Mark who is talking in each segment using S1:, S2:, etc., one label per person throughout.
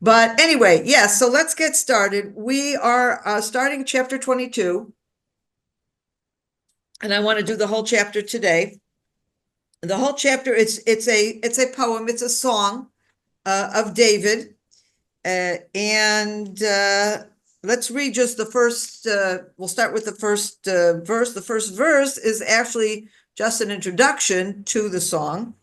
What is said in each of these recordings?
S1: But anyway, yes, so let's get started. We are starting chapter 22, and I want to do the whole chapter today. The whole chapter, it's a poem, it's a song of David, and let's read just the first. We'll start with the first verse. The first verse is actually just an introduction to the song.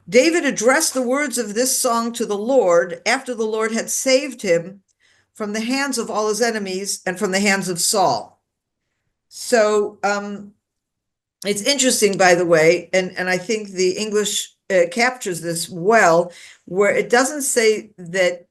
S1: David addressed the words of this song to the Lord after the Lord had saved him from the hands of all his enemies and from the hands of Saul. So it's interesting, by the way, and I think the English captures this well, where it doesn't say that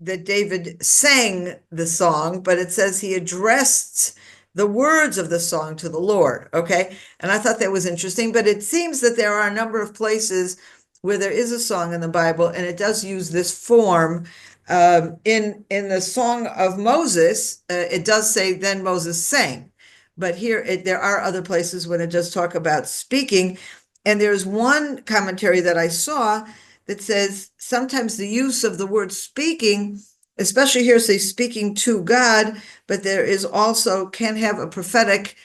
S1: David sang the song, but it says he addressed the words of the song to the Lord, okay? And I thought that was interesting, but it seems that there are a number of places where there is a song in the Bible, and it does use this form. In the Song of Moses, it does say, then Moses sang. But here, there are other places when it does talk about speaking. And there's one commentary that I saw that says sometimes the use of the word speaking, especially here, say speaking to God, but there is also can have a prophetic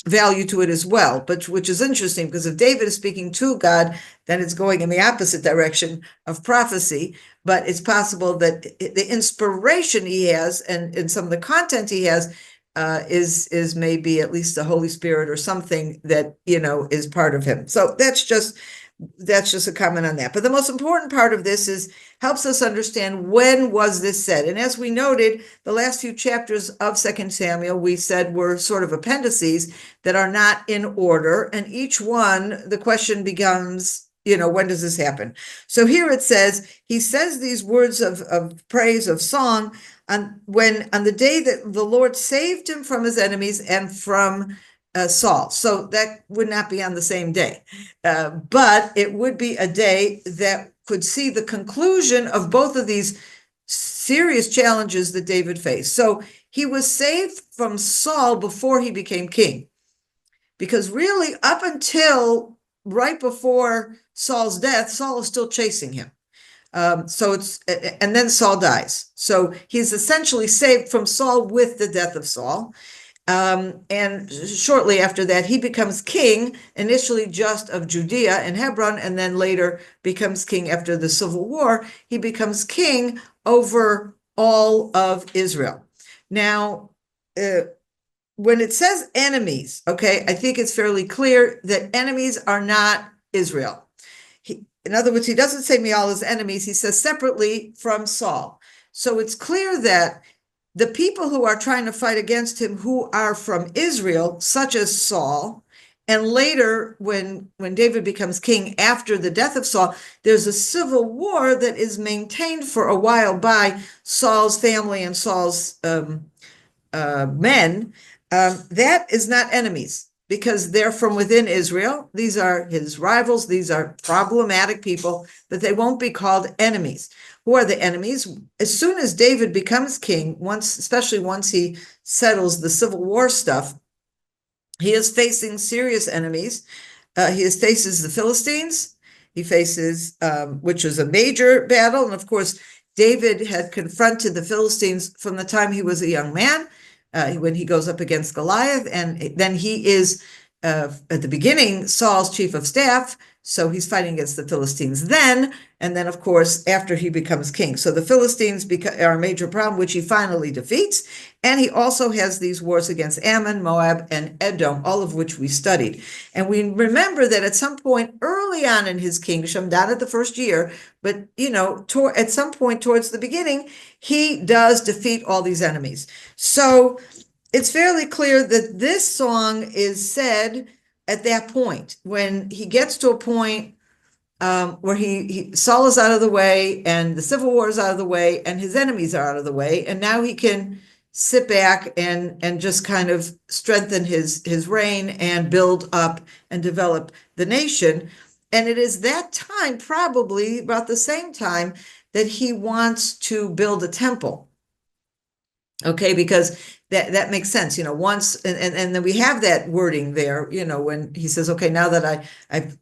S1: value to it as well, but which is interesting because if David is speaking to God, then it's going in the opposite direction of prophecy. But it's possible that the inspiration he has and some of the content he has is maybe at least the Holy Spirit or something that is part of him. So that's just a comment on that. But the most important part of this is helps us understand when was this said. And as we noted, the last few chapters of 2 Samuel, we said were sort of appendices that are not in order. And each one, the question becomes, when does this happen? So here it says, he says these words of praise, of song, on the day that the Lord saved him from his enemies and from Saul. So that would not be on the same day, but it would be a day that could see the conclusion of both of these serious challenges that David faced. So he was saved from Saul before he became king, because really up until right before Saul's death, Saul is still chasing him. And then Saul dies. So he's essentially saved from Saul with the death of Saul. And shortly after that, he becomes king, initially just of Judea and Hebron, and then later becomes king after the Civil War. He becomes king over all of Israel. Now, when it says enemies, okay, I think it's fairly clear that enemies are not Israel. In other words, he doesn't say me all his enemies. He says separately from Saul. So it's clear that the people who are trying to fight against him who are from Israel, such as Saul, and later when David becomes king after the death of Saul, there's a civil war that is maintained for a while by Saul's family and Saul's men. That is not enemies because they're from within Israel. These are his rivals. These are problematic people, but they won't be called enemies. Who are the enemies? As soon as David becomes king, especially once he settles the Civil War stuff, he is facing serious enemies. He faces the Philistines. He faces, which was a major battle. And of course, David had confronted the Philistines from the time he was a young man, when he goes up against Goliath. And then he is, at the beginning, Saul's chief of staff. So he's fighting against the Philistines then. And then, of course, after he becomes king. So the Philistines are a major problem, which he finally defeats. And he also has these wars against Ammon, Moab, and Edom, all of which we studied. And we remember that at some point early on in his kingdom, not at the first year, but, at some point towards the beginning, he does defeat all these enemies. So it's fairly clear that this song is said at that point, when he gets to a point where Saul is out of the way and the Civil War is out of the way and his enemies are out of the way. And now he can sit back and just kind of strengthen his reign and build up and develop the nation. And it is that time, probably about the same time, that he wants to build a temple. Okay, because that makes sense, once, and then we have that wording there, when he says, okay, now that I've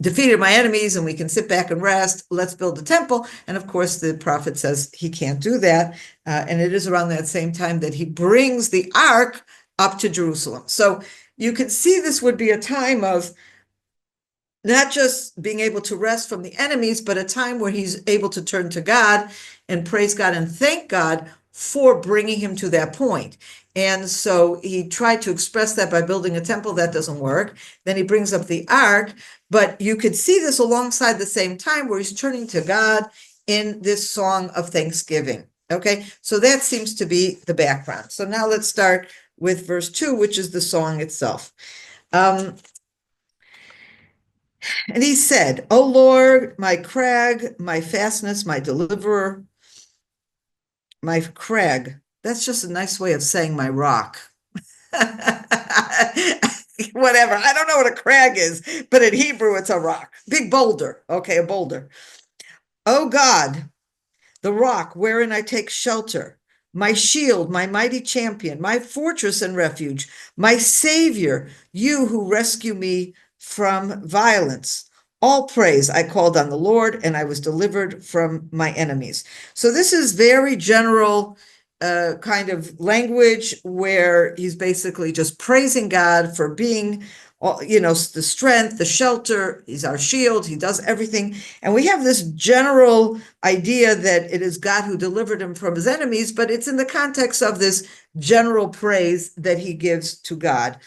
S1: defeated my enemies and we can sit back and rest. Let's build a temple. And of course, the prophet says he can't do that. And it is around that same time that he brings the ark up to Jerusalem. So you can see this would be a time of not just being able to rest from the enemies, but a time where he's able to turn to God and praise God and thank God for bringing him to that point. And so he tried to express that by building a temple. That doesn't work. Then he brings up the ark, but you could see this alongside the same time where he's turning to God in this song of thanksgiving. Okay, so that seems to be the background. So now let's start with verse 2, which is the song itself. And he said, O Lord, my crag, my fastness, my deliverer, my crag. That's just a nice way of saying my rock. Whatever. I don't know what a crag is, but in Hebrew, it's a rock. Big boulder. Okay, a boulder. O God, the rock wherein I take shelter, my shield, my mighty champion, my fortress and refuge, my savior, you who rescue me from violence. All praise, I called on the Lord, and I was delivered from my enemies. So this is very general kind of language where he's basically just praising God for being, the strength, the shelter. He's our shield. He does everything. And we have this general idea that it is God who delivered him from his enemies, but it's in the context of this general praise that he gives to God.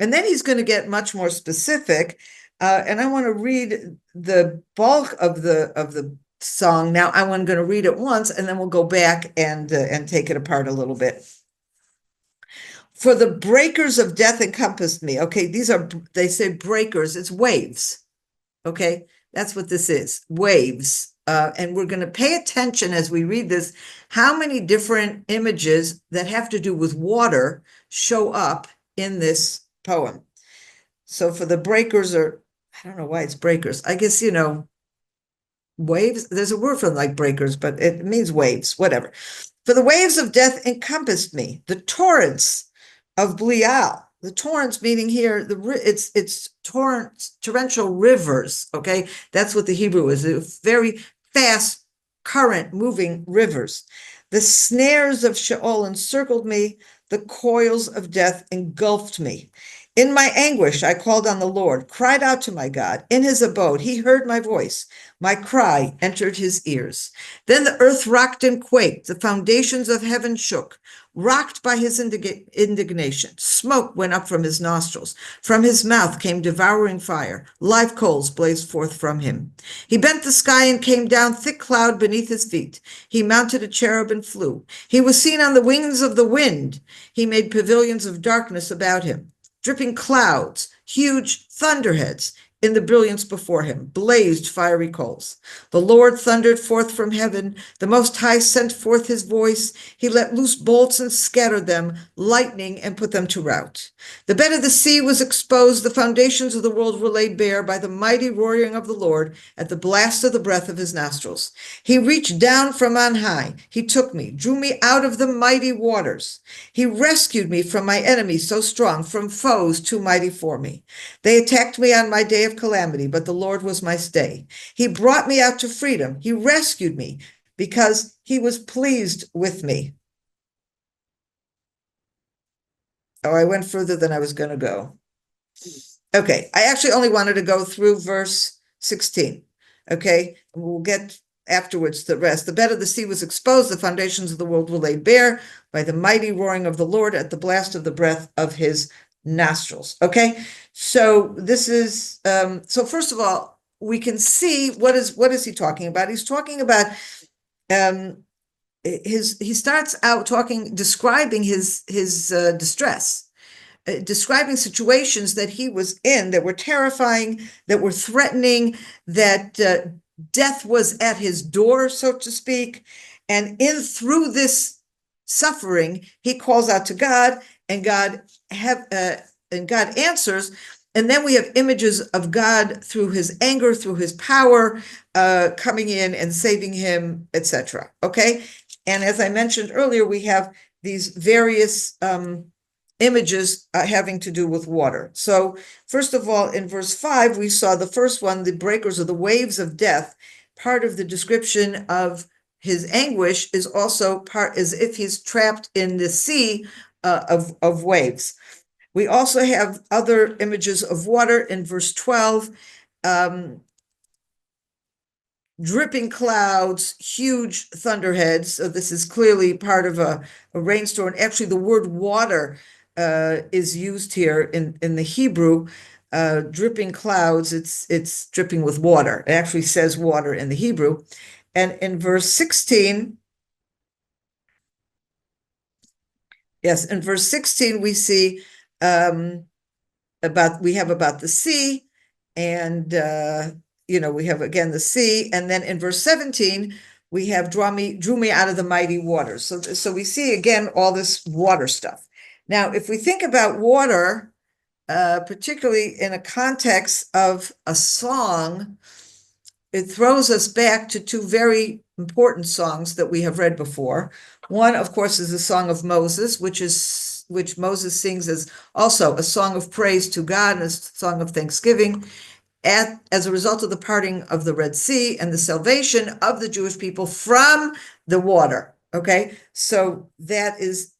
S1: And then he's going to get much more specific. And I want to read the bulk of the song. Now I'm going to read it once, and then we'll go back and take it apart a little bit. For the breakers of death encompassed me. Okay, they say breakers, it's waves. Okay, that's what this is, waves. And we're going to pay attention as we read this, how many different images that have to do with water show up in this poem. So for the breakers, or I don't know why it's breakers. I guess, waves. There's a word for like breakers, but it means waves, whatever. For the waves of death encompassed me, the torrents of Belial. The torrents meaning here, it's torrential rivers, okay? That's what the Hebrew is, very fast current moving rivers. The snares of Sheol encircled me, the coils of death engulfed me. In my anguish, I called on the Lord, cried out to my God. In his abode, he heard my voice. My cry entered his ears. Then the earth rocked and quaked. The foundations of heaven shook, rocked by his indignation. Smoke went up from his nostrils. From his mouth came devouring fire. Live coals blazed forth from him. He bent the sky and came down, thick cloud beneath his feet. He mounted a cherub and flew. He was seen on the wings of the wind. He made pavilions of darkness about him. Dripping clouds, huge thunderheads in the brilliance before him, blazed fiery coals. The Lord thundered forth from heaven. The Most High sent forth his voice. He let loose bolts and scattered them, lightning and put them to rout. The bed of the sea was exposed. The foundations of the world were laid bare by the mighty roaring of the Lord at the blast of the breath of his nostrils. He reached down from on high. He took me, drew me out of the mighty waters. He rescued me from my enemies so strong, from foes too mighty for me. They attacked me on my day of calamity, but the Lord was my stay. He brought me out to freedom. He rescued me because he was pleased with me. Oh, I went further than I was going to go. Okay, I actually only wanted to go through verse 16. Okay, we'll get afterwards the rest. The bed of the sea was exposed. The foundations of the world were laid bare by the mighty roaring of the Lord at the blast of the breath of his nostrils. Okay, so this is so first of all, we can see what is he talking about. He's talking about he starts out describing his distress, describing situations that he was in that were terrifying, that were threatening, that death was at his door, so to speak. And through this suffering, he calls out to God, and God answers. And then we have images of God through his anger, through his power, coming in and saving him, etc. Okay. And as I mentioned earlier, we have these various images having to do with water. So first of all, in verse 5, we saw the first one, the breakers or the waves of death. Part of the description of his anguish is also part as if he's trapped in the sea of waves. We also have other images of water in verse 12. Dripping clouds, huge thunderheads. So this is clearly part of a rainstorm. Actually, the word water is used here in the Hebrew. Dripping clouds, it's dripping with water. It actually says water in the Hebrew. And in verse 16, yes, in verse 16, we see about the sea, and we have again the sea, and then in verse 17 we have drew me out of the mighty waters. So we see again all this water stuff. Now, if we think about water, particularly in a context of a song, it throws us back to two very important songs that we have read before. One, of course, is the Song of Moses, which Moses sings as also a song of praise to God and a song of thanksgiving as a result of the parting of the Red Sea and the salvation of the Jewish people from the water. Okay, so that is,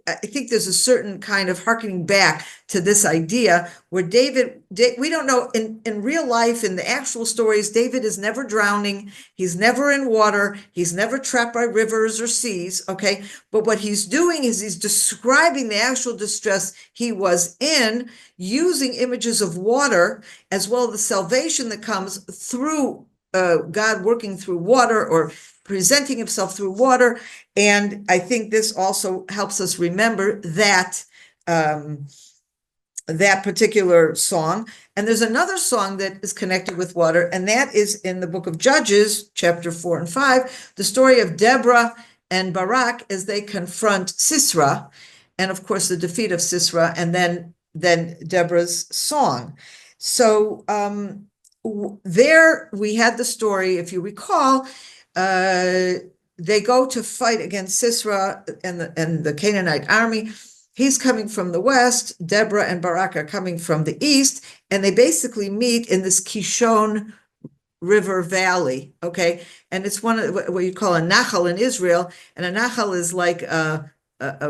S1: I think there's a certain kind of harkening back to this idea where we don't know, in real life, in the actual stories, David is never drowning. He's never in water. He's never trapped by rivers or seas. Okay. But what he's doing is he's describing the actual distress he was in using images of water, as well as the salvation that comes through God working through water or presenting himself through water. And I think this also helps us remember that that particular song. And there's another song that is connected with water, and that is in the book of Judges, chapter 4 and 5, the story of Deborah and Barak as they confront Sisera, and of course the defeat of Sisera, and then Deborah's song. So there we had the story, if you recall, they go to fight against Sisera and the Canaanite army. He's coming from the west. Deborah and Barak are coming from the east, and they basically meet in this Kishon River Valley. Okay, and it's one of what you call a nachal in Israel, and a nachal is like a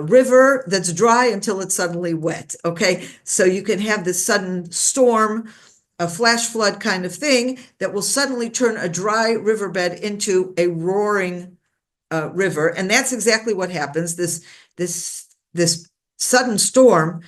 S1: river that's dry until it's suddenly wet. Okay, so you can have this sudden storm, a flash flood kind of thing that will suddenly turn a dry riverbed into a roaring river, and that's exactly what happens. This sudden storm,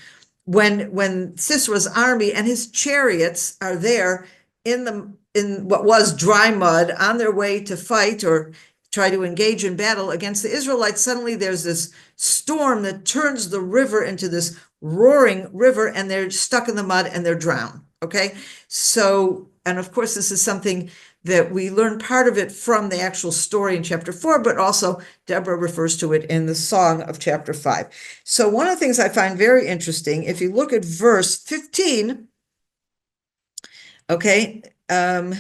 S1: when Sisera's army and his chariots are there in what was dry mud on their way to fight or try to engage in battle against the Israelites, suddenly there's this storm that turns the river into this roaring river, and they're stuck in the mud and they're drowned. Okay, so, and of course, this is something that we learn part of it from the actual story in chapter 4, but also Deborah refers to it in the song of chapter 5. So one of the things I find very interesting, if you look at verse 15, okay, in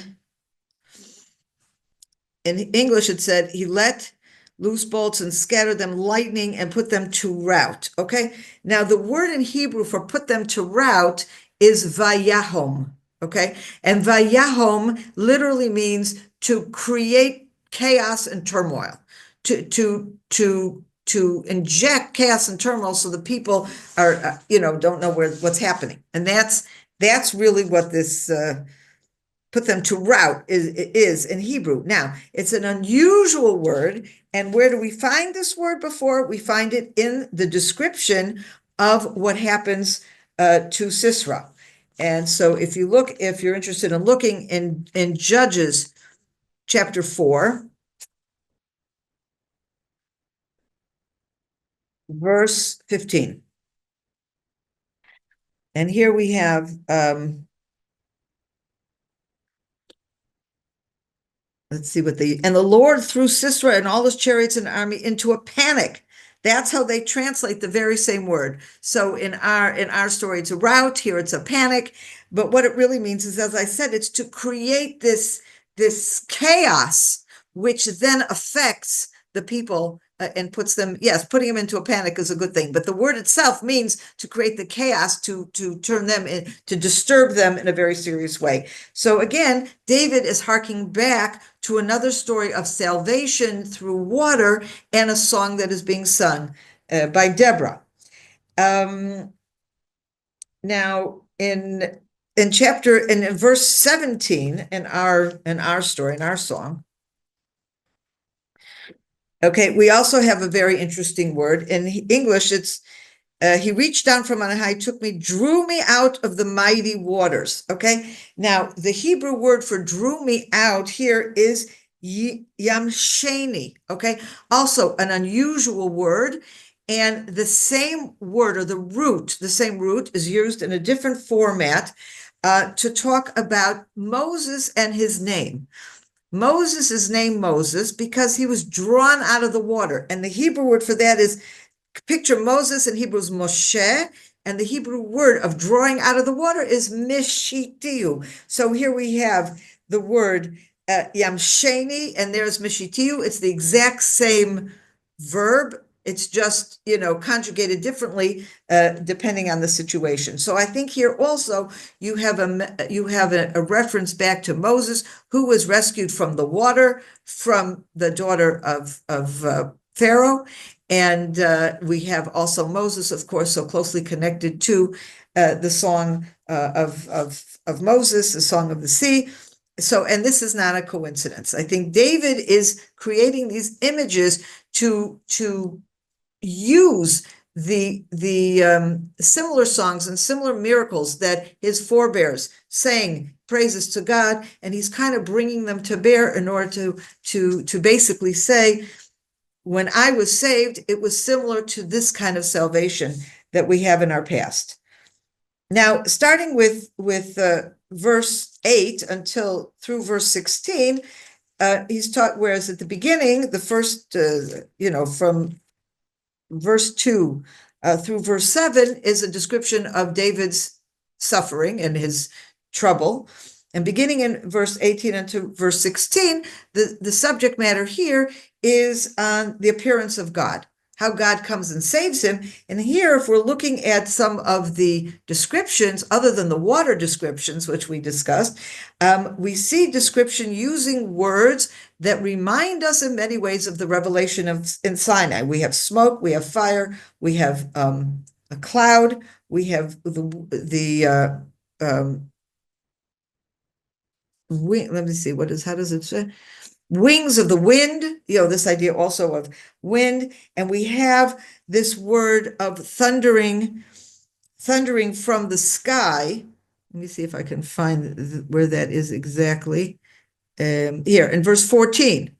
S1: English it said, he let loose bolts and scattered them lightning and put them to rout. Okay, now the word in Hebrew for put them to rout is vayahom. Okay, and vayahom literally means to create chaos and turmoil, to inject chaos and turmoil so the people are don't know what's happening, and that's really what this put them to rout is in Hebrew. Now, it's an unusual word, and where do we find this word before? We find it in the description of what happens to Sisera. And so if you're interested in looking in Judges chapter 4, verse 15. And here we have, let's see and the Lord threw Sisera and all his chariots and army into a panic. That's how they translate the very same word. So in our story, it's a rout. Here it's a panic. But what it really means is, as I said, it's to create this chaos, which then affects the people and puts them, yes, putting them into a panic is a good thing, but the word itself means to create the chaos, to turn them in, to disturb them in a very serious way. So again, David is harking back to another story of salvation through water and a song that is being sung by Deborah. Now in verse 17 in our story, in our song, okay, we also have a very interesting word. In English, it's he reached down from on high, took me, drew me out of the mighty waters. Okay, now the Hebrew word for drew me out here is yamsheni. Okay, also an unusual word. And the same word, or the same root is used in a different format to talk about Moses and his name. Moses is named Moses because he was drawn out of the water. And the Hebrew word for that is, picture Moses, in Hebrew is Moshe, and the Hebrew word of drawing out of the water is mishitiu. So here we have the word yamsheni, and there's mishitiu. It's the exact same verb. It's just, conjugated differently depending on the situation. So I think here also you have a reference back to Moses, who was rescued from the water, from the daughter of Pharaoh. And we have also Moses, of course, so closely connected to the song of Moses, the Song of the Sea. So, and this is not a coincidence. I think David is creating these images to use the similar songs and similar miracles that his forebears sang praises to God, and he's kind of bringing them to bear in order to basically say, when I was saved, it was similar to this kind of salvation that we have in our past. Now, starting with verse 8 until through verse 16, he's taught, whereas at the beginning, the first, from verse 2 through verse 7 is a description of David's suffering and his trouble. And beginning in verse 18 into verse 16, the subject matter here is on the appearance of God, how God comes and saves him. And here, if we're looking at some of the descriptions, other than the water descriptions, which we discussed, we see description using words that remind us in many ways of the revelation in Sinai. We have smoke, we have fire, we have a cloud, we have let me see, how does it say? Wings of the wind, this idea also of wind. And we have this word of thundering from the sky. Let me see if I can find where that is exactly. Here in verse 14,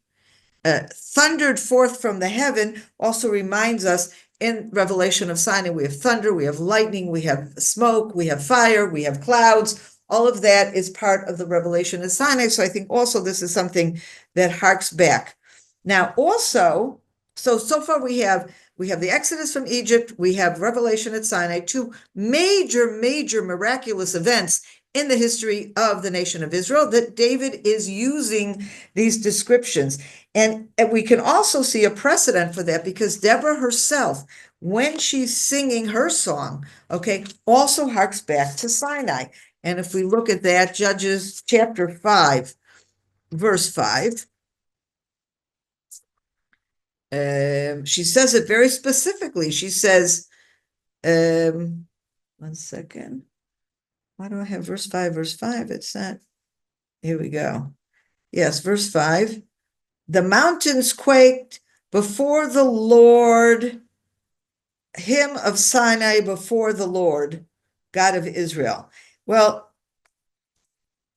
S1: thundered forth from the heaven also reminds us in Revelation of Sinai, we have thunder, we have lightning, we have smoke, we have fire, we have clouds. All of that is part of the revelation of Sinai. So I think also this is something that harks back. Now also, so far we have the Exodus from Egypt, we have Revelation at Sinai, two major miraculous events in the history of the nation of Israel that David is using these descriptions. And we can also see a precedent for that because Deborah herself, when she's singing her song, also harks back to Sinai. And if we look at that, Judges chapter 5, verse 5, she says it very specifically. She says, one second. Why do I have verse 5? Verse 5, it's not. Here we go. Yes, verse 5. The mountains quaked before the Lord, hymn of Sinai before the Lord, God of Israel. Well,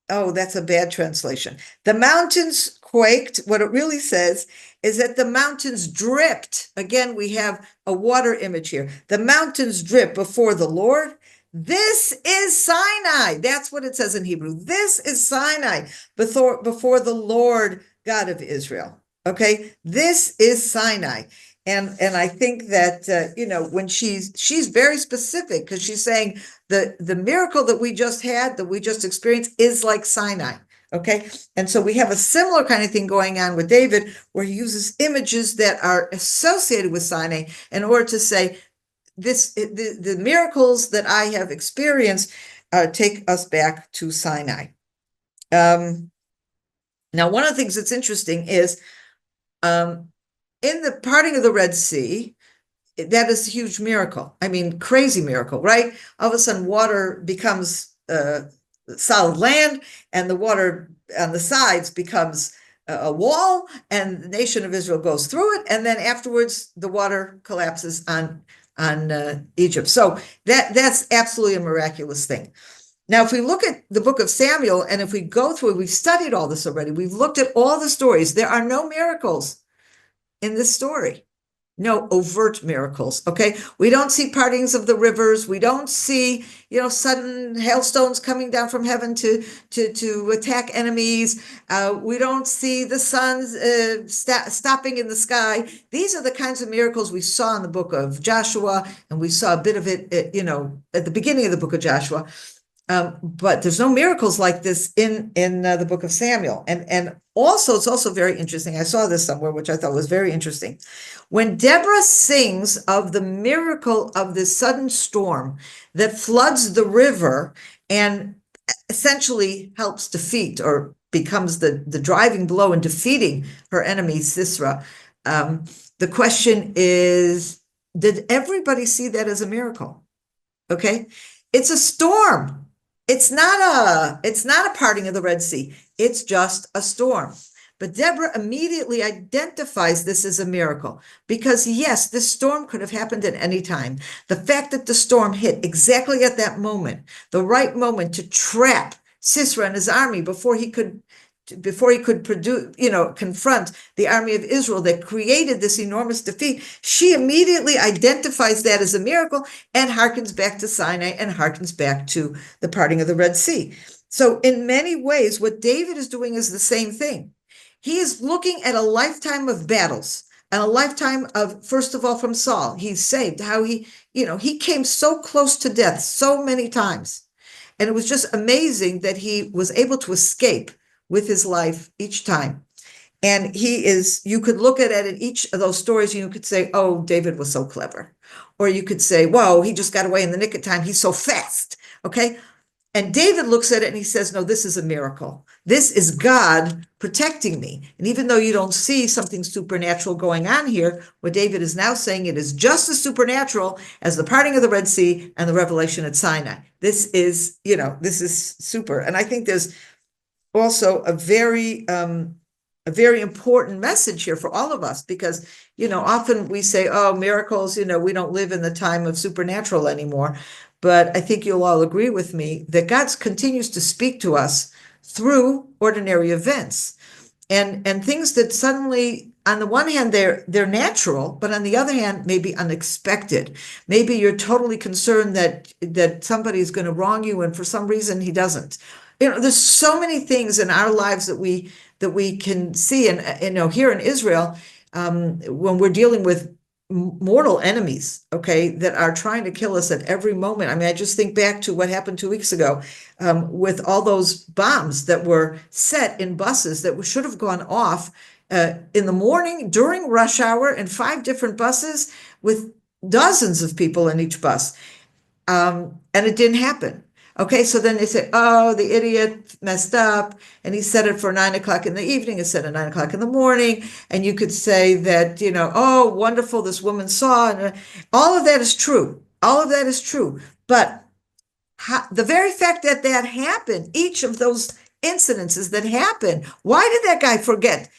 S1: that's a bad translation. The mountains quaked. What it really says is that the mountains dripped. Again, we have a water image here. The mountains drip before the Lord. This is Sinai. That's what it says in Hebrew. This is Sinai before the Lord, God of Israel. This is Sinai. And I think that, when she's very specific because she's saying the miracle that we just had, that we just experienced is like Sinai. Okay. And so we have a similar kind of thing going on with David, where he uses images that are associated with Sinai in order to say, the miracles that I have experienced take us back to Sinai. Now, one of the things that's interesting is in the parting of the Red Sea, that is a huge miracle. I mean, crazy miracle, right? All of a sudden, water becomes solid land, and the water on the sides becomes a wall, and the nation of Israel goes through it, and then afterwards, the water collapses on Egypt. So that's absolutely a miraculous thing. Now, if we look at the book of Samuel, and if we go through it, we've studied all this already. We've looked at all the stories. There are no miracles in this story. No overt miracles. Okay. We don't see partings of the rivers. We don't see, sudden hailstones coming down from heaven to attack enemies. We don't see the sun stopping in the sky. These are the kinds of miracles we saw in the book of Joshua, and we saw a bit of it, at the beginning of the book of Joshua. But there's no miracles like this in the book of Samuel. And also, it's also very interesting. I saw this somewhere, which I thought was very interesting. When Deborah sings of the miracle of this sudden storm that floods the river and essentially helps defeat, or becomes the driving blow in defeating her enemy, Sisera, the question is, did everybody see that as a miracle? Okay. It's a storm. It's not a parting of the Red Sea. It's just a storm. But Deborah immediately identifies this as a miracle, because yes, this storm could have happened at any time. The fact that the storm hit exactly at that moment, the right moment to trap Sisera and his army before he could confront the army of Israel that created this enormous defeat, she immediately identifies that as a miracle and harkens back to Sinai and harkens back to the parting of the Red Sea. So in many ways, what David is doing is the same thing. He is looking at a lifetime of battles and a lifetime of, first of all, from Saul. He's saved, how he came so close to death so many times. And it was just amazing that he was able to escape with his life each time. And you could look at it in each of those stories, and you could say, oh, David was so clever. Or you could say, whoa, he just got away in the nick of time. He's so fast. Okay. And David looks at it and he says, no, this is a miracle. This is God protecting me. And even though you don't see something supernatural going on here, what David is now saying, it is just as supernatural as the parting of the Red Sea and the revelation at Sinai. This is super. And I think there's also a very important message here for all of us, because, often we say, oh, miracles, we don't live in the time of supernatural anymore. But I think you'll all agree with me that God continues to speak to us through ordinary events and things that suddenly, on the one hand, they're natural, but on the other hand, maybe unexpected. Maybe you're totally concerned that somebody's going to wrong you, and for some reason he doesn't. There's so many things in our lives that we can see, and here in Israel, when we're dealing with mortal enemies, okay, that are trying to kill us at every moment. I mean, I just think back to what happened 2 weeks ago with all those bombs that were set in buses that should have gone off in the morning during rush hour in 5 different buses with dozens of people in each bus. And it didn't happen. Okay, so then they say, oh, the idiot messed up, and he set it for 9 o'clock in the evening instead of 9 o'clock in the morning. And you could say that, oh, wonderful, this woman saw. And all of that is true. All of that is true. But the very fact that happened, each of those incidences that happened, why did that guy forget,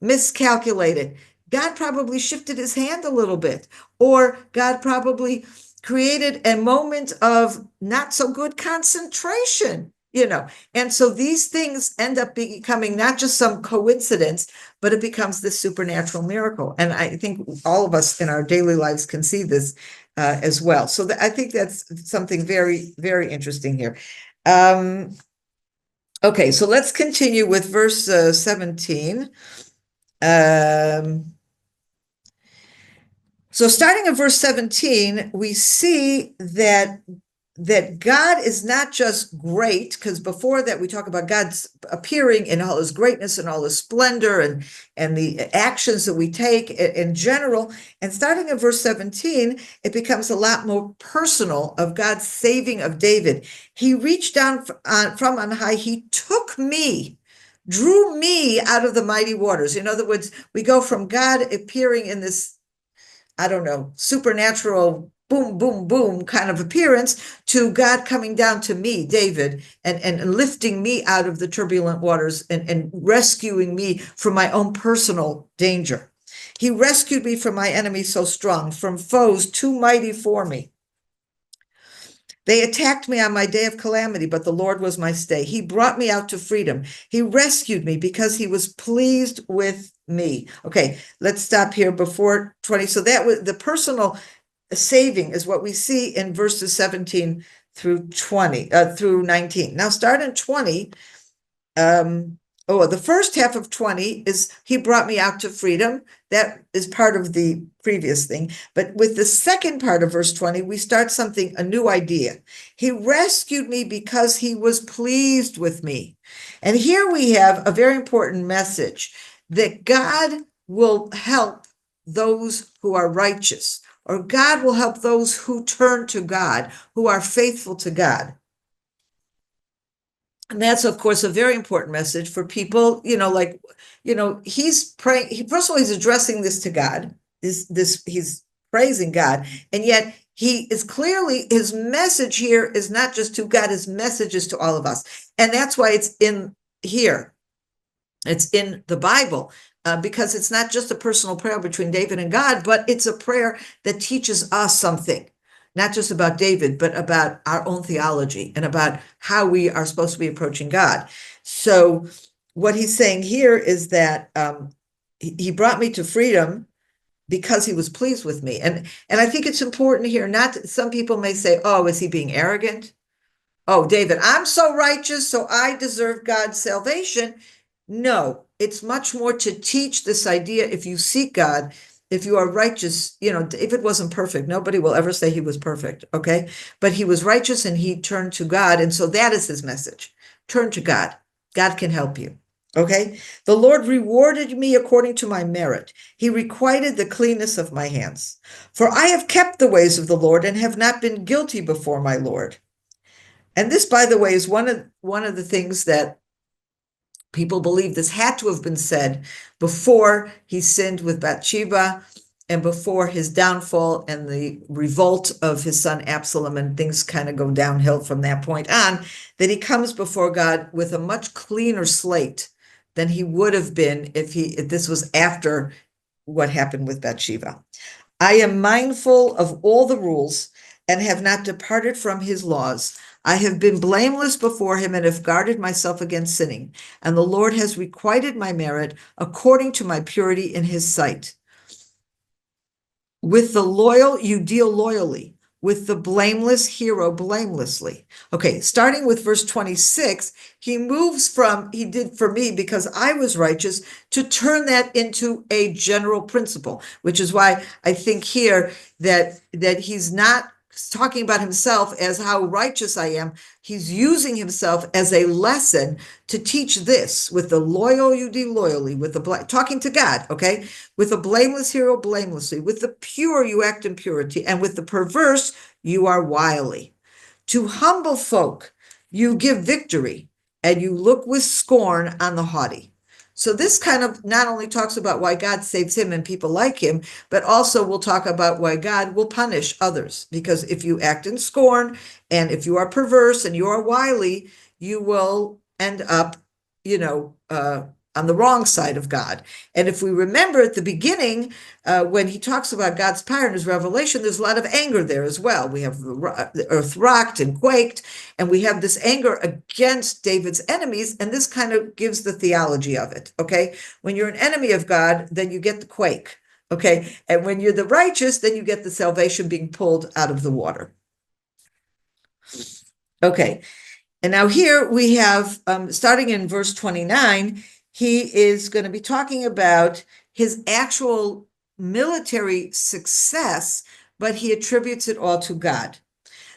S1: miscalculated? God probably shifted his hand a little bit, or God probably created a moment of not so good concentration, and so these things end up becoming not just some coincidence, but it becomes this supernatural miracle. And I think all of us in our daily lives can see this as well. So I think that's something very, very interesting here. Okay, so let's continue with verse 17. So starting at verse 17, we see that that God is not just great, because before that we talk about God's appearing in all his greatness and all his splendor and the actions that we take in general. And starting in verse 17, it becomes a lot more personal of God's saving of David. He reached down from on high. He took me, drew me out of the mighty waters. In other words, we go from God appearing in this, I don't know, supernatural boom, boom, boom kind of appearance to God coming down to me, David, and lifting me out of the turbulent waters and rescuing me from my own personal danger. He rescued me from my enemies so strong, from foes too mighty for me. They attacked me on my day of calamity, but the Lord was my stay. He brought me out to freedom. He rescued me because he was pleased with me. Okay, let's stop here before 20. So that was the personal saving is what we see in verses 17 through 20, through 19. Now start in 20. The first half of 20 is he brought me out to freedom. That is part of the previous thing. But with the second part of verse 20, we start a new idea. He rescued me because he was pleased with me. And here we have a very important message that God will help those who are righteous, or God will help those who turn to God, who are faithful to God. And that's, of course, a very important message for people, he's praying. First of all, he's addressing this to God. He's praising God. And yet he is clearly, his message here is not just to God, his message is to all of us. And that's why it's in here. It's in the Bible, because it's not just a personal prayer between David and God, but it's a prayer that teaches us something. Not just about David, but about our own theology and about how we are supposed to be approaching God. So what he's saying here is that he brought me to freedom because he was pleased with me. And I think it's important here, some people may say, oh, is he being arrogant? Oh, David, I'm so righteous, so I deserve God's salvation. No, it's much more to teach this idea. If you seek God, if you are righteous, David wasn't perfect. Nobody will ever say he was perfect, okay? But he was righteous and he turned to God. And so that is his message. Turn to God. God can help you, okay? The Lord rewarded me according to my merit. He requited the cleanness of my hands. For I have kept the ways of the Lord and have not been guilty before my Lord. And this, by the way, is one of the things that people believe this had to have been said before he sinned with Bathsheba and before his downfall and the revolt of his son Absalom, and things kind of go downhill from that point on, that he comes before God with a much cleaner slate than he would have been if this was after what happened with Bathsheba. I am mindful of all the rules and have not departed from his laws. I have been blameless before him and have guarded myself against sinning. And the Lord has requited my merit according to my purity in his sight. With the loyal, you deal loyally. With the blameless hero blamelessly. Okay, starting with verse 26, he moves from, he did for me because I was righteous, to turn that into a general principle, which is why I think here that he's not talking about himself as how righteous I am. He's using himself as a lesson to teach this. With the loyal, you deal loyally. With the talking to God, okay? With the blameless hero blamelessly. With the pure, you act in purity. And with the perverse, you are wily. To humble folk, you give victory, and you look with scorn on the haughty. So this kind of not only talks about why God saves him and people like him, but also we'll talk about why God will punish others. Because if you act in scorn, and if you are perverse and you are wily, you will end up, on the wrong side of God. And if we remember at the beginning, when he talks about God's power in his revelation, there's a lot of anger there as well. We have the earth rocked and quaked, and we have this anger against David's enemies, and this kind of gives the theology of it, okay? When you're an enemy of God, then you get the quake, okay? And when you're the righteous, then you get the salvation being pulled out of the water. Okay, and now here we have, starting in verse 29, he is going to be talking about his actual military success, but he attributes it all to God.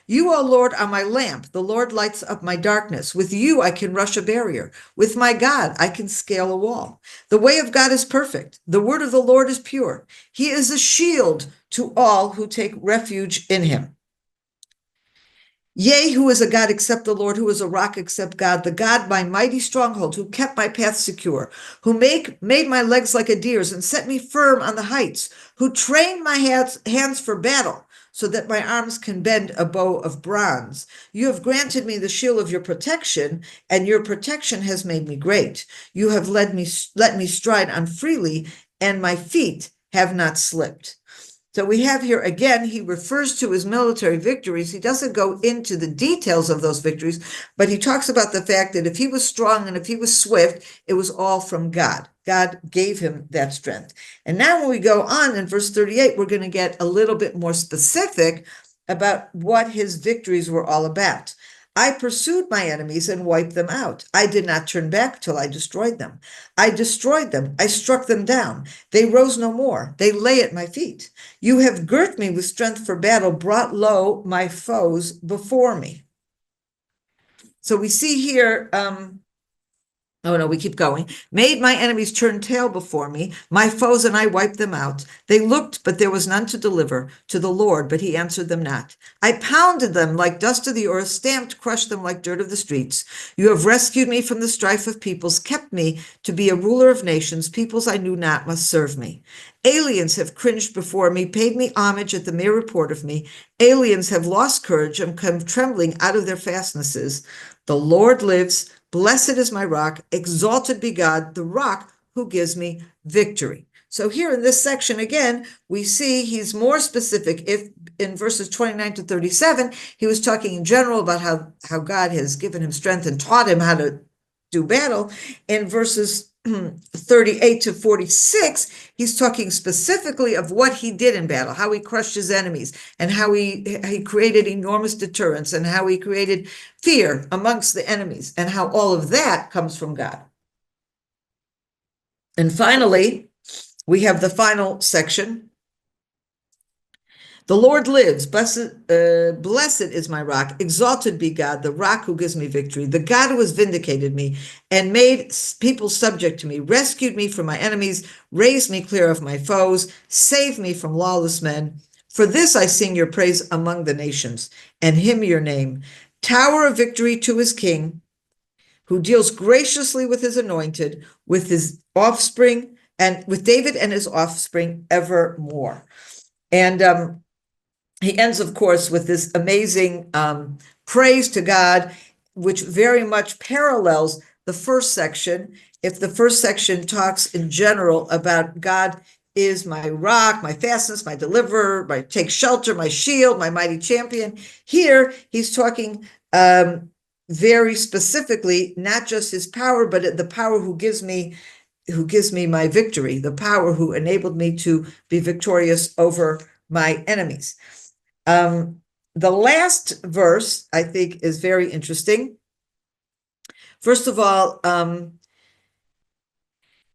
S1: You, O Lord, are my lamp. The Lord lights up my darkness. With you, I can rush a barrier. With my God, I can scale a wall. The way of God is perfect. The word of the Lord is pure. He is a shield to all who take refuge in him. Yea, who is a God except the Lord, who is a rock except God, the God, my mighty stronghold, who kept my path secure, who made my legs like a deer's and set me firm on the heights, who trained my hands for battle, so that my arms can bend a bow of bronze. You have granted me the shield of your protection, and your protection has made me great. You have let me stride on freely, and my feet have not slipped. So we have here, again, he refers to his military victories. He doesn't go into the details of those victories, but he talks about the fact that if he was strong and if he was swift, it was all from God. God gave him that strength. And now when we go on in verse 38, we're going to get a little bit more specific about what his victories were all about. I pursued my enemies and wiped them out. I did not turn back till I destroyed them. I destroyed them. I struck them down. They rose no more. They lay at my feet. You have girt me with strength for battle, brought low my foes before me. So we see here, oh no, we keep going. Made my enemies turn tail before me, my foes, and I wiped them out. They looked, but there was none to deliver, to the Lord, but he answered them not. I pounded them like dust of the earth, stamped, crushed them like dirt of the streets. You have rescued me from the strife of peoples, kept me to be a ruler of nations. Peoples I knew not must serve me. Aliens have cringed before me, paid me homage at the mere report of me. Aliens have lost courage and come trembling out of their fastnesses. The Lord lives. Blessed is my rock, exalted be God, the rock who gives me victory. So here in this section, again, we see he's more specific. If in verses 29 to 37, he was talking in general about how God has given him strength and taught him how to do battle. In verses 38 to 46, he's talking specifically of what he did in battle, how he crushed his enemies, and how he created enormous deterrence, and how he created fear amongst the enemies, and how all of that comes from God. And finally, we have the final section. The Lord lives. Blessed is my rock. Exalted be God, the rock who gives me victory, the God who has vindicated me and made people subject to me, rescued me from my enemies, raised me clear of my foes, saved me from lawless men. For this I sing your praise among the nations and hymn your name. Tower of victory to his king, who deals graciously with his anointed, with his offspring, and with David and his offspring evermore. And he ends, of course, with this amazing praise to God, which very much parallels the first section. If the first section talks in general about God is my rock, my fastness, my deliverer, my take shelter, my shield, my mighty champion, here he's talking very specifically, not just his power, but the power who gives me my victory, the power who enabled me to be victorious over my enemies. The last verse, I think, is very interesting. First of all,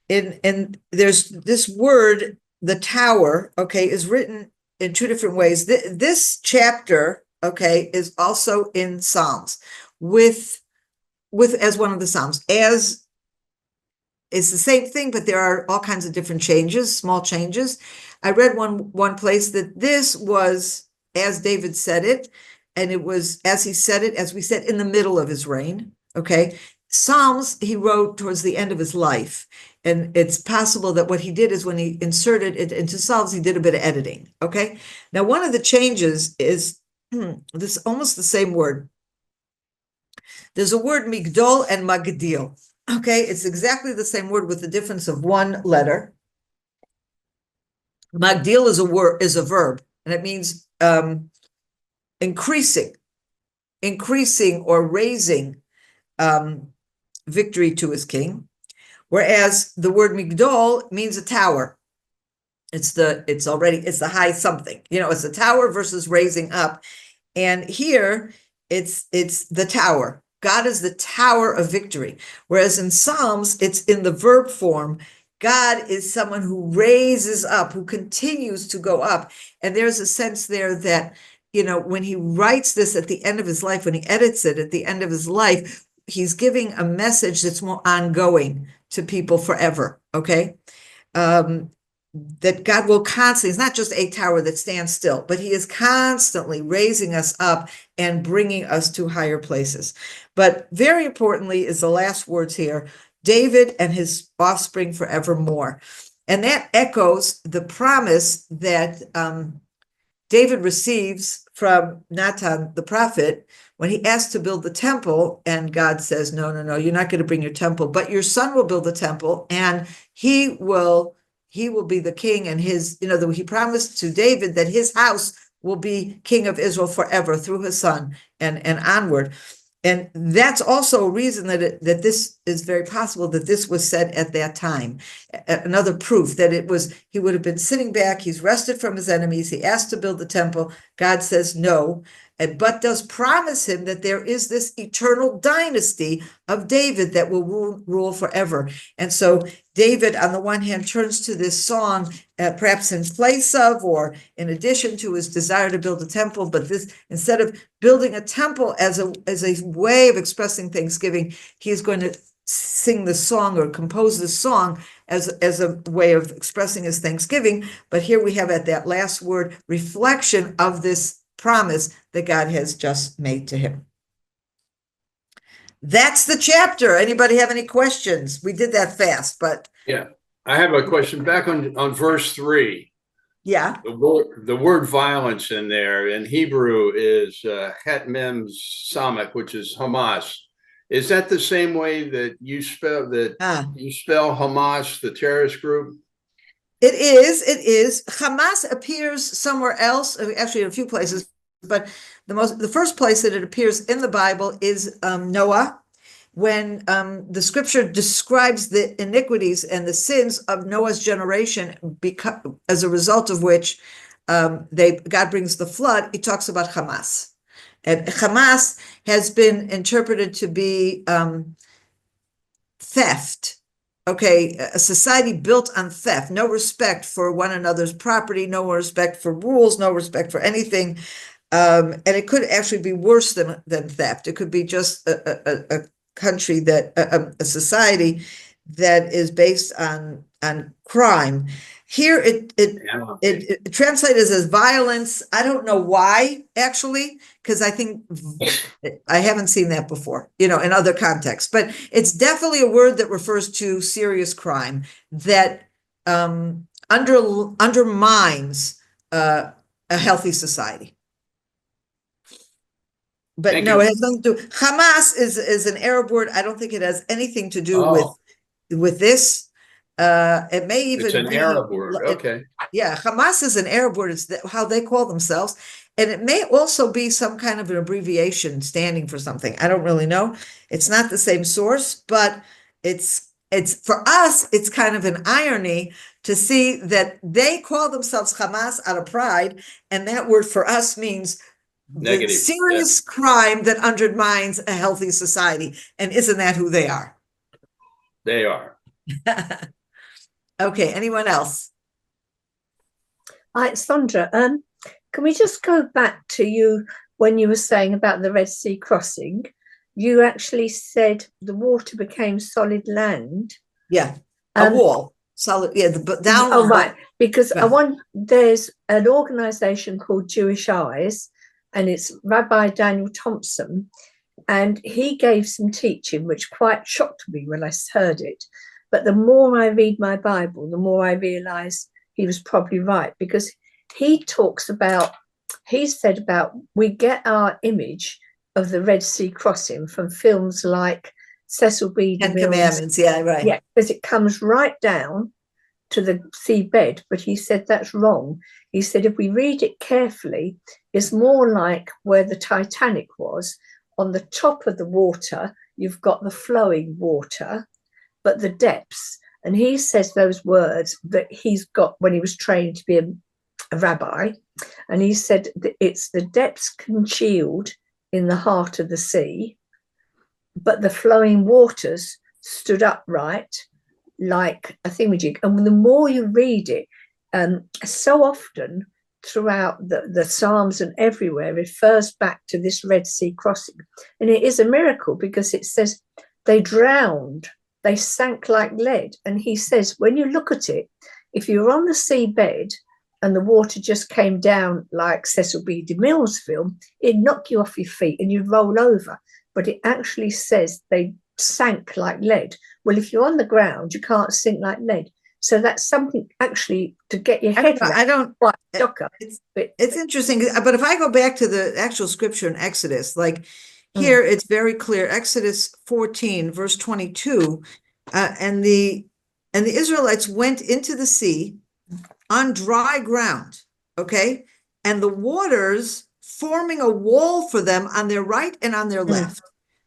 S1: there's this word, the tower, okay, is written in two different ways. This chapter, okay, is also in Psalms with as one of the Psalms. As it's the same thing, but there are all kinds of different changes, small changes. I read one place that this was as David said it, and it was as he said it, as we said, in the middle of his reign. Okay. Psalms he wrote towards the end of his life. And it's possible that what he did is when he inserted it into Psalms, he did a bit of editing. Okay. Now, one of the changes is this almost the same word. There's a word migdol and magdil. Okay. It's exactly the same word with the difference of one letter. Magdil is a verb, and it means increasing or raising victory to his king, whereas the word migdol means a tower. It's the high something, it's a tower versus raising up. And here it's the tower. God is the tower of victory. Whereas in Psalms, it's in the verb form. God is someone who raises up, who continues to go up. And there's a sense there that when he writes this at the end of his life, when he edits it at the end of his life, he's giving a message that's more ongoing to people forever. Okay. That God will constantly, it's not just a tower that stands still, but he is constantly raising us up and bringing us to higher places. But very importantly is the last words here, David and his offspring forevermore. And that echoes the promise that David receives from Nathan the prophet when he asks to build the temple, and God says, no, you're not going to bring your temple, but your son will build the temple, and he will be the king, and he promised to David that his house will be king of Israel forever through his son and onward. And that's also a reason that this is very possible that this was said at that time. Another proof that he would have been sitting back, he's rested from his enemies, he asked to build the temple, God says no, but does promise him that there is this eternal dynasty of David that will rule forever. And so David, on the one hand, turns to this song, perhaps in place of or in addition to his desire to build a temple, but this, instead of building a temple as a way of expressing thanksgiving, he's going to sing the song or compose the song as a way of expressing his thanksgiving. But here we have at that last word, reflection of this promise that God has just made to him. That's the chapter. Anybody have any questions? We did that fast, but
S2: yeah, I have a question back on verse 3.
S1: Yeah,
S2: the word violence in there in Hebrew is het mem samek, which is Hamas. Is that the same way that you spell Hamas, the terrorist group?
S1: It is. Hamas appears somewhere else, actually in a few places, but the first place that it appears in the Bible is Noah, when the scripture describes the iniquities and the sins of Noah's generation, as a result of which God brings the flood. He talks about Hamas. And Hamas has been interpreted to be theft. Okay, a society built on theft, no respect for one another's property, no respect for rules, no respect for anything. And it could actually be worse than theft. It could be just a country a society that is based on crime. Here it translates as violence. I don't know why, actually, because I think I haven't seen that before, in other contexts. But it's definitely a word that refers to serious crime that undermines a healthy society. But
S2: Thank
S1: no,
S2: you.
S1: it has nothing to do. Hamas is an Arab word. I don't think it has anything to do with this. It may even
S2: it's an Arab word. Okay.
S1: Yeah, Hamas is an Arab word. It's how they call themselves. And it may also be some kind of an abbreviation standing for something. I don't really know. It's not the same source, but it's for us, it's kind of an irony to see that they call themselves Hamas out of pride. And that word for us means negative, the serious crime that undermines a healthy society. And isn't that who they are?
S2: They are.
S1: Okay, anyone else?
S3: Sondra, can we just go back to you when you were saying about the Red Sea crossing? You actually said the water became solid land.
S1: Yeah, a wall, solid. Yeah, down.
S3: Oh, right. Because right. There's an organization called Jewish Eyes, and it's Rabbi Daniel Thompson, and he gave some teaching which quite shocked me when I heard it. But the more I read my Bible, the more I realize he was probably right, because he said about we get our image of the Red Sea crossing from films like Cecil B. DeMille's
S1: Ten Commandments, yeah, right.
S3: Yeah, because it comes right down to the seabed, but he said that's wrong. He said if we read it carefully, it's more like where the Titanic was. On the top of the water, you've got the flowing water, but the depths. And he says those words that he's got when he was trained to be a rabbi. And he said that it's the depths congealed in the heart of the sea, but the flowing waters stood upright like a thingamajig. And the more you read it, so often throughout the Psalms and everywhere refers back to this Red Sea crossing. And it is a miracle because it says they drowned, they sank like lead. And he says, when you look at it, if you're on the seabed and the water just came down like Cecil B. DeMille's film, it'd knock you off your feet and you'd roll over. But it actually says they sank like lead. Well, if you're on the ground, you can't sink like lead. So that's something actually to get your head around.
S1: I don't.
S3: It's
S1: interesting, but if I go back to the actual scripture in Exodus, like here, it's very clear. Exodus 14, verse 22, and the Israelites went into the sea on dry ground. Okay, and the waters forming a wall for them on their right and on their left.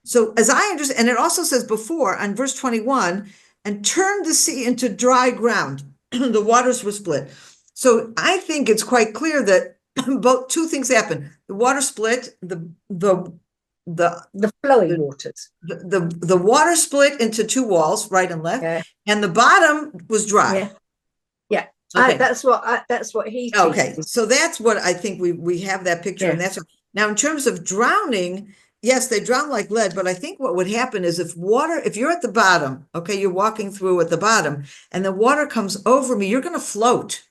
S1: So as I understand, and it also says before on verse 21. And turned the sea into dry ground. The waters were split. So I think it's quite clear that two things happened. The water split, the
S3: flowing waters.
S1: The water split into two walls, right and left, and the bottom was dry.
S3: Yeah.
S1: Okay.
S3: That's what he teaches.
S1: Okay. So that's what I think we have that picture, and that's what, now in terms of drowning. Yes, they drown like lead, but I think what would happen is if you're at the bottom, okay, you're walking through at the bottom and the water comes over me, you're going to float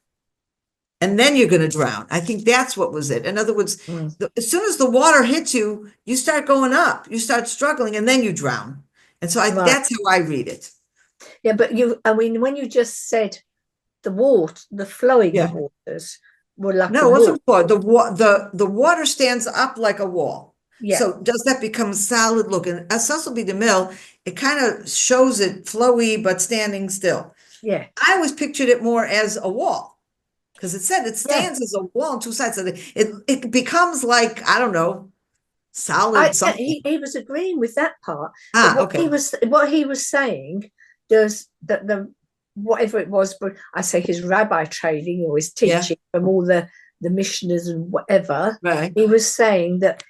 S1: and then you're going to drown. I think that's what was it. In other words, as soon as the water hits you, you start going up, you start struggling and then you drown. And so that's how I read it.
S3: Yeah, but when you just said the flowing waters were like
S1: no, it wasn't the water stands up like a wall. Yeah. So does that become solid looking? As Cecil B. DeMille, it kind of shows it flowy but standing still.
S3: Yeah.
S1: I always pictured it more as a wall because it said it stands as a wall on two sides. So it becomes like, I don't know, solid something.
S3: He was agreeing with that part.
S1: Okay.
S3: What he was saying does that whatever it was, but I say his rabbi training or his teaching from all the missioners and whatever, he was saying that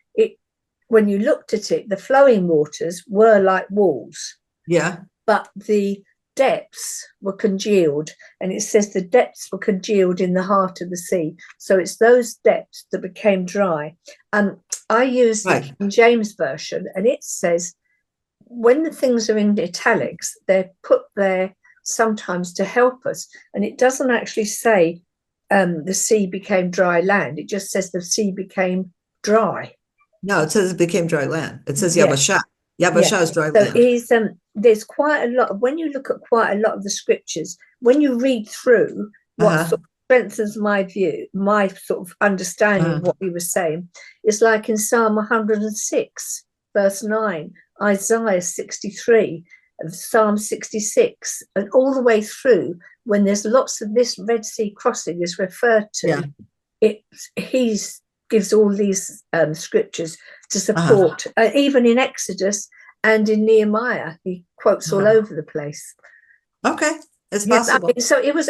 S3: when you looked at it, the flowing waters were like walls.
S1: Yeah.
S3: But the depths were congealed. And it says the depths were congealed in the heart of the sea. So it's those depths that became dry. I used the King James Version, and it says, when the things are in italics, they're put there sometimes to help us. And it doesn't actually say the sea became dry land. It just says the sea became dry.
S1: No, it says it became dry land. It says Yabashah. Yabashah is dry land.
S3: So there's quite a lot. When you look at quite a lot of the scriptures, when you read through, what sort of strengthens my view, my sort of understanding of what he was saying, it's like in Psalm 106, verse 9, Isaiah 63, Psalm 66, and all the way through, when there's lots of this Red Sea crossing is referred to, he's gives all these scriptures to support, even in Exodus and in Nehemiah, he quotes all over the place.
S1: Okay, it's possible.
S3: So it was,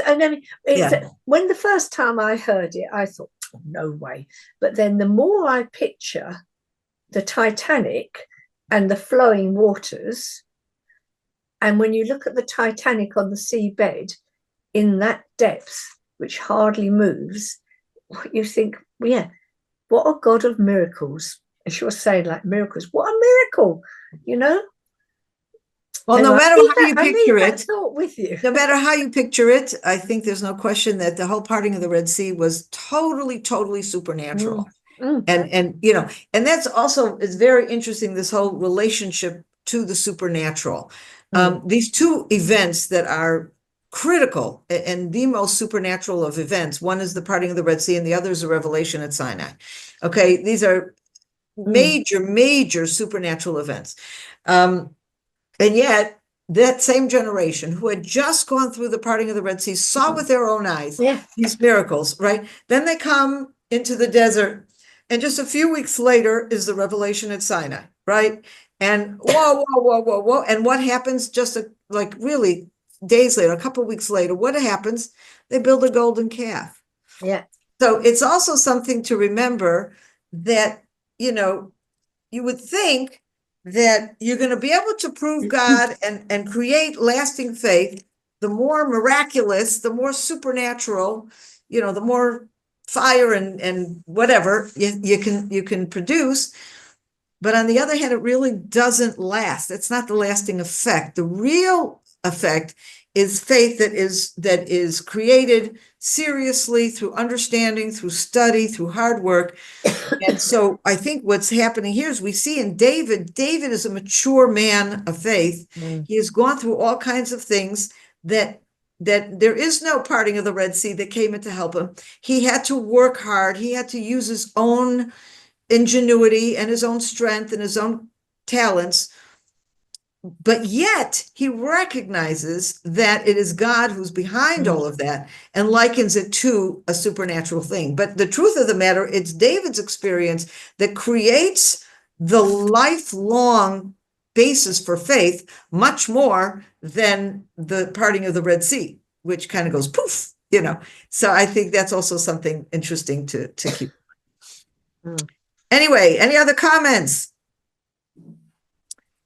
S3: when the first time I heard it, I thought, oh, no way. But then the more I picture the Titanic and the flowing waters, and when you look at the Titanic on the seabed in that depth, which hardly moves, you think, what a God of miracles. And she was saying, like, miracles. What a miracle, you know?
S1: Well, no matter how you picture it,
S3: with you.
S1: No matter how you picture it, I think there's no question that the whole parting of the Red Sea was totally supernatural. And you know, and that's also, it's very interesting, this whole relationship to the supernatural. These two events that are critical and the most supernatural of events. One is the parting of the Red Sea and the other is the revelation at Sinai. Okay, these are major supernatural events. And yet that same generation who had just gone through the parting of the Red Sea saw with their own eyes these miracles, right? Then they come into the desert and just a few weeks later is the revelation at Sinai, right? And whoa. And what happens just like really days later, a couple of weeks later, what happens? They build a golden calf.
S3: Yeah.
S1: So it's also something to remember that, you know, you would think that you're going to be able to prove God and create lasting faith, the more miraculous, the more supernatural, you know, the more fire and whatever you can produce. But on the other hand, it really doesn't last. It's not the lasting effect. The real effect is faith that is created seriously through understanding, through study, through hard work. And so I think what's happening here is we see in David is a mature man of faith. He has gone through all kinds of things that there is no parting of the Red Sea that came in to help him. He had to work hard. He had to use his own ingenuity and his own strength and his own talents. But yet he recognizes that it is God who's behind all of that and likens it to a supernatural thing. But the truth of the matter, it's David's experience that creates the lifelong basis for faith much more than the parting of the Red Sea, which kind of goes poof, So I think that's also something interesting to keep. Anyway, any other comments?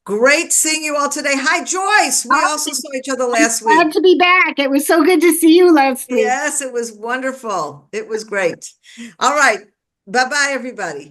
S1: Great seeing you all today. Hi, Joyce. We also saw each other last week.
S4: Glad to be back. It was so good to see you last week.
S1: Yes, it was wonderful. It was great. All right. Bye-bye, everybody.